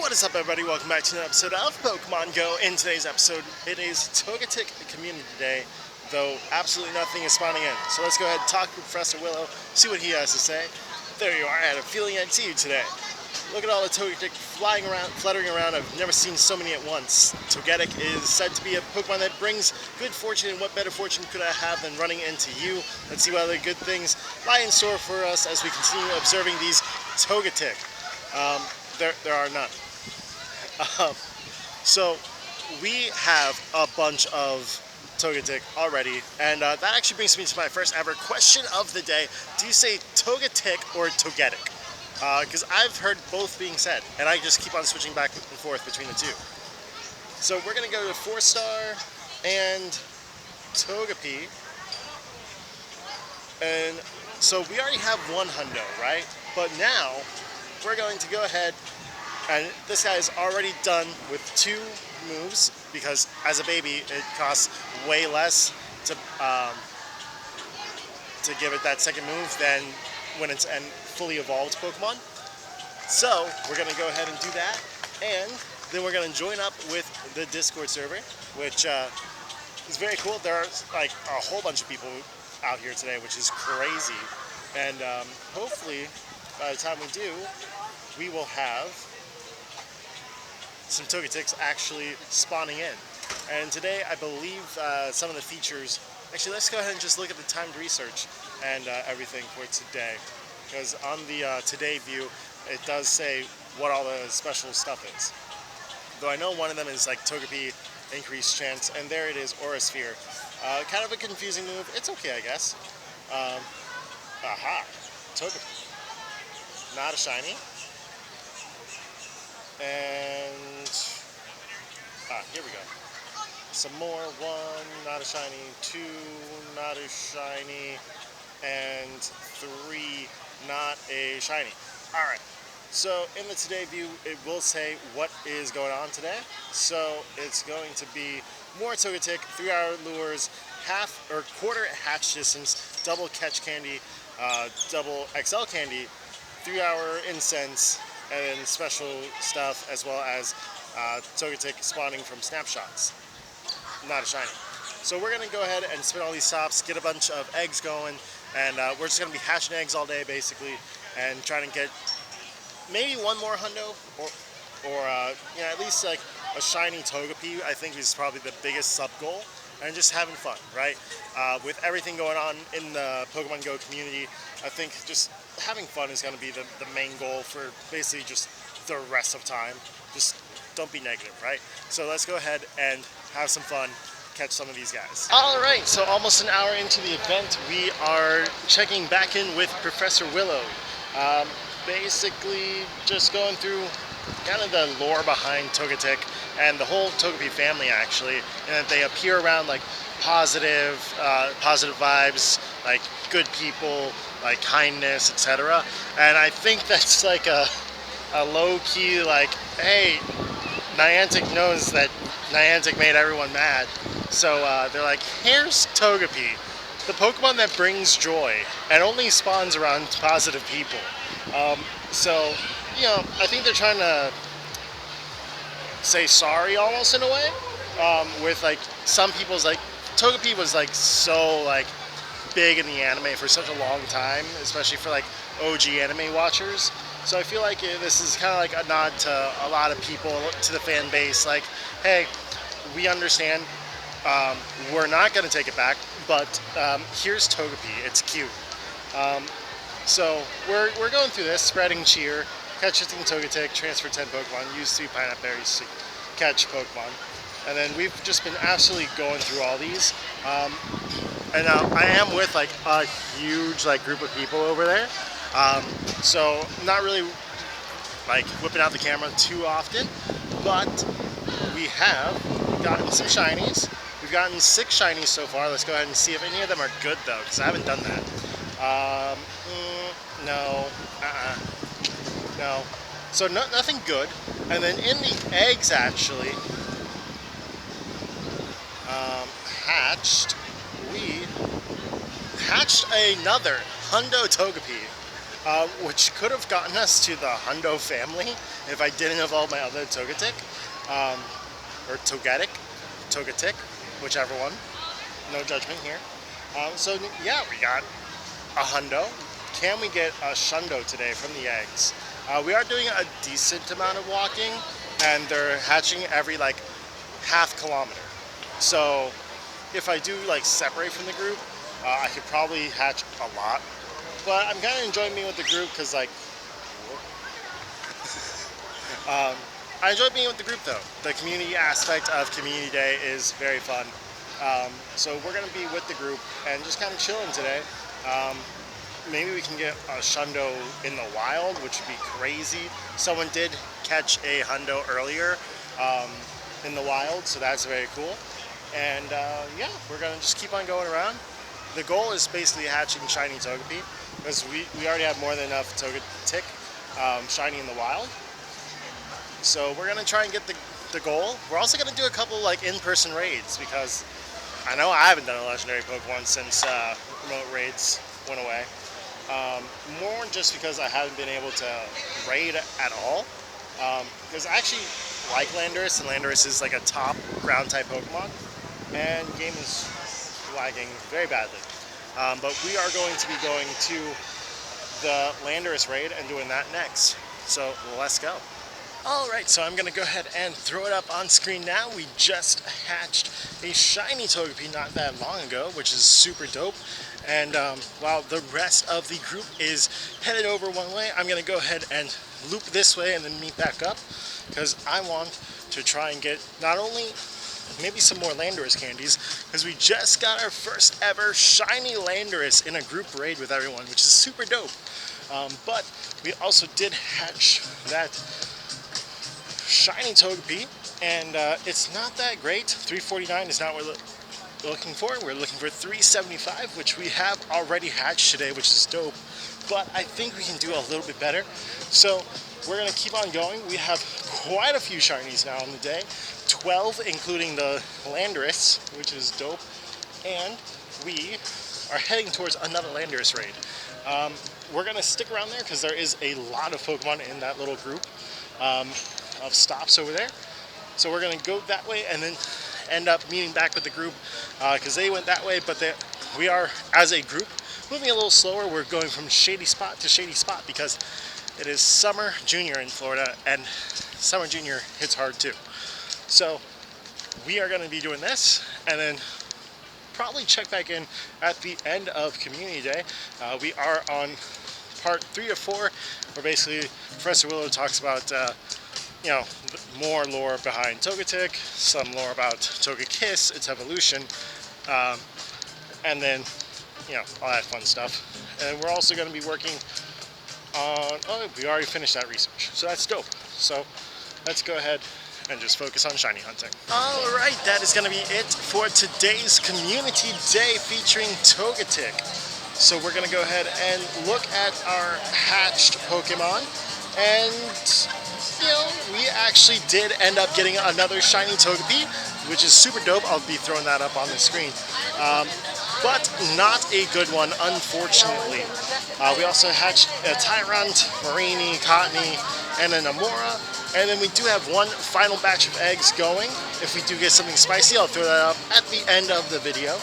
What is up, everybody? Welcome back to another episode of Pokemon Go. In today's episode, it is Togetic Community Day, though absolutely nothing is spawning in. So let's go ahead and talk to Professor Willow, see what he has to say. There you are. I had a feeling I'd see you today. Look at all the Togetic flying around, fluttering around. I've never seen so many at once. Togetic is said to be a Pokemon that brings good fortune, and what better fortune could I have than running into you? Let's see what other good things lie in store for us as we continue observing these Togetic. There are none. So we have a bunch of Togetic already, and that actually brings me to my first ever question of the day. Do you say Togetic or Togetic? Because I've heard both being said, and I just keep on switching back and forth between the two. So we're going to go to 4-star and Togepi. And so we already have one hundo, right? But now we're going to go ahead, and this guy is already done with 2 moves, because as a baby it costs way less to give it that second move than when it's a fully evolved Pokemon. So we're going to go ahead and do that, and then we're going to join up with the Discord server, which is very cool. There are like a whole bunch of people out here today, which is crazy, and hopefully by the time we do, we will have some Togetics actually spawning in. And today I believe some of the features, actually let's go ahead and just look at the timed research and everything for today, because on the today view it does say what all the special stuff is. Though I know one of them is like Togepi increased chance, and there it is, Aura Sphere. Kind of a confusing move. It's okay, I guess. Aha, Togepi. Not a shiny. And here we go. Some more. 1, not a shiny. 2, not a shiny. And 3, not a shiny. Alright, so in the today view it will say what is going on today. So it's going to be more Togetic, 3-hour lures, half or quarter hatch distance, double catch candy, double XL candy, 3-hour incense, and then special stuff, as well as Togetic spawning from snapshots. Not a shiny. So we're going to go ahead and spin all these stops, get a bunch of eggs going, and we're just going to be hatching eggs all day basically, and trying to get maybe one more hundo, or you know, at least like a shiny Togepi. I think is probably the biggest sub goal, and just having fun, right? With everything going on in the Pokemon Go community, I think just having fun is going to be the main goal for basically just the rest of time. Just don't be negative, right? So let's go ahead and have some fun, catch some of these guys. Alright, so almost an hour into the event, we are checking back in with Professor Willow. Basically just going through kind of the lore behind Togetic and the whole Togepi family, actually, and that they appear around like positive vibes, like good people, like kindness, etc. And I think that's like a low-key, like, hey, Niantic knows that Niantic made everyone mad, so they're like, here's Togepi, the Pokemon that brings joy and only spawns around positive people. So, you know, I think they're trying to say sorry almost in a way, with like some people's, like, Togepi was like so like big in the anime for such a long time, especially for like OG anime watchers. So I feel like this is kind of like a nod to a lot of people, to the fan base, like, hey, we understand, we're not going to take it back, but here's Togepi, it's cute. So we're going through this, spreading cheer, catch 15 Togetic, transfer 10 Pokemon, use 3 pineapple berries to catch Pokemon. And then we've just been absolutely going through all these. And I am with like a huge like group of people over there. So not really like whipping out the camera too often, but we have gotten some shinies. We've gotten 6 shinies so far. Let's go ahead and see if any of them are good though, because I haven't done that. No, no. So nothing good. And then in the eggs, actually, we hatched another Hundo Togepi. which could have gotten us to the Hundo family if I didn't evolve my other Togetic, or Togetic, whichever one. No judgment here. So yeah, we got a Hundo. Can we get a Shundo today from the eggs? We are doing a decent amount of walking, and they're hatching every like half kilometer. So if I do like separate from the group, I could probably hatch a lot. But I'm kind of enjoying being with the group because like, I enjoy being with the group though. The community aspect of Community Day is very fun. So we're going to be with the group and just kind of chilling today. Maybe we can get a Shundo in the wild, which would be crazy. Someone did catch a Hundo earlier in the wild, so that's very cool. And yeah, we're going to just keep on going around. The goal is basically hatching shiny Togepi, because we already have more than enough Togetic shiny in the wild. So we're going to try and get the goal. We're also going to do a couple like in-person raids, because I know I haven't done a legendary Pokemon since remote raids went away. More just because I haven't been able to raid at all. Because I actually like Landorus, and Landorus is like a top ground type Pokemon, and game is lagging very badly. But we are going to be going to the Landorus raid and doing that next. So let's go. Alright, so I'm going to go ahead and throw it up on screen now. We just hatched a shiny Togepi not that long ago, which is super dope. And while the rest of the group is headed over one way, I'm going to go ahead and loop this way and then meet back up, because I want to try and get not only maybe some more Landorus candies, because we just got our first ever shiny Landorus in a group raid with everyone, which is super dope. But we also did hatch that shiny Togepi, and it's not that great. 349 is not what we're looking for. We're looking for 375, which we have already hatched today, which is dope. But I think we can do a little bit better. So we're going to keep on going. We have quite a few shinies now on the day. 12, including the Landorus, which is dope. And we are heading towards another Landorus raid. We're going to stick around there because there is a lot of Pokemon in that little group of stops over there. So we're going to go that way and then end up meeting back with the group because they went that way, but we are, as a group, moving a little slower. We're going from shady spot to shady spot because it is Summer Junior in Florida, and Summer Junior hits hard too. So we are going to be doing this and then probably check back in at the end of Community Day. We are on part 3 or 4, where basically Professor Willow talks about you know, more lore behind Togetic, some lore about Togekiss, its evolution, and then, you know, all that fun stuff. And we're also going to be working on, oh, we already finished that research, so that's dope. So let's go ahead and just focus on shiny hunting. Alright, that is going to be it for today's Community Day featuring Togetic. So we're going to go ahead and look at our hatched Pokemon, and you know, we actually did end up getting another shiny Togepi, which is super dope. I'll be throwing that up on the screen. But not a good one, unfortunately. We also hatched a Tyrant, Marini, Cottony, and an Amora. And then we do have one final batch of eggs going. If we do get something spicy, I'll throw that up at the end of the video.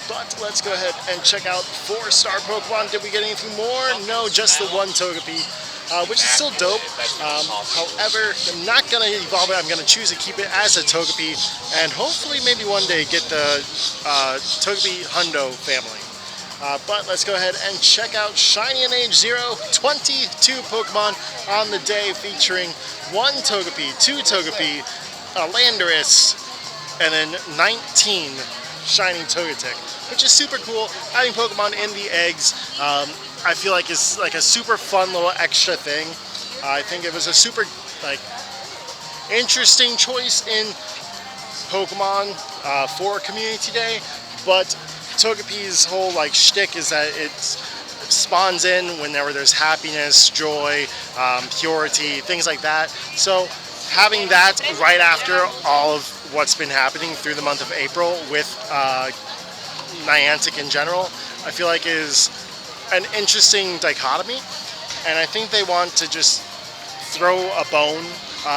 But let's go ahead and check out 4-star Pokemon. Did we get anything more? No, just the one Togepi. Which is still dope. However, I'm not going to evolve it. I'm going to choose to keep it as a Togepi, and hopefully maybe one day get the Togepi Hundo family. But let's go ahead and check out Shiny and Age 0, 22 Pokemon on the day, featuring 1 Togepi, 2 Togepi, a Landorus, and then 19 Shiny Togetic, which is super cool. Having Pokemon in the eggs, I feel like it's like a super fun little extra thing. I think it was a super like interesting choice in Pokemon for Community Day, but Togepi's whole like shtick is that it spawns in whenever there's happiness, joy, purity, things like that. So having that right after all of what's been happening through the month of April with Niantic in general, I feel like is an interesting dichotomy, and I think they want to just throw a bone.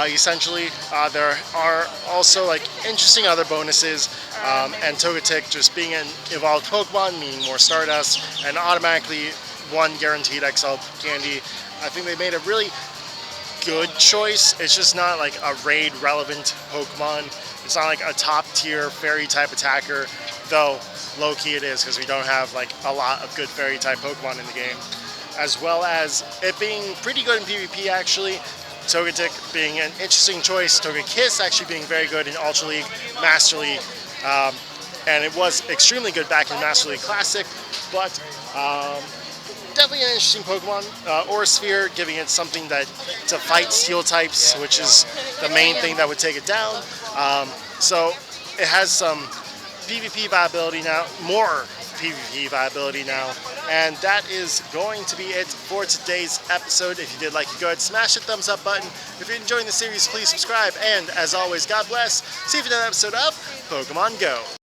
Essentially, there are also like interesting other bonuses, and Togetic just being an evolved Pokemon, meaning more Stardust, and automatically one guaranteed XL candy. I think they made a really good choice. It's just not like a raid relevant Pokemon. It's not like a top tier fairy type attacker, though low key it is because we don't have like a lot of good fairy type Pokemon in the game. As well as it being pretty good in PvP actually. Togetic being an interesting choice, Togekiss actually being very good in Ultra League, Master League, and it was extremely good back in Master League Classic, but definitely an interesting Pokemon. Aura Sphere giving it something that to fight steel types, which is the main thing that would take it down. So it has some PvP viability now, more PvP viability now, and that is going to be it for today's episode. If you did like it, go ahead and smash the thumbs up button. If you're enjoying the series, please subscribe, and as always, God bless. See you for another episode of Pokemon Go.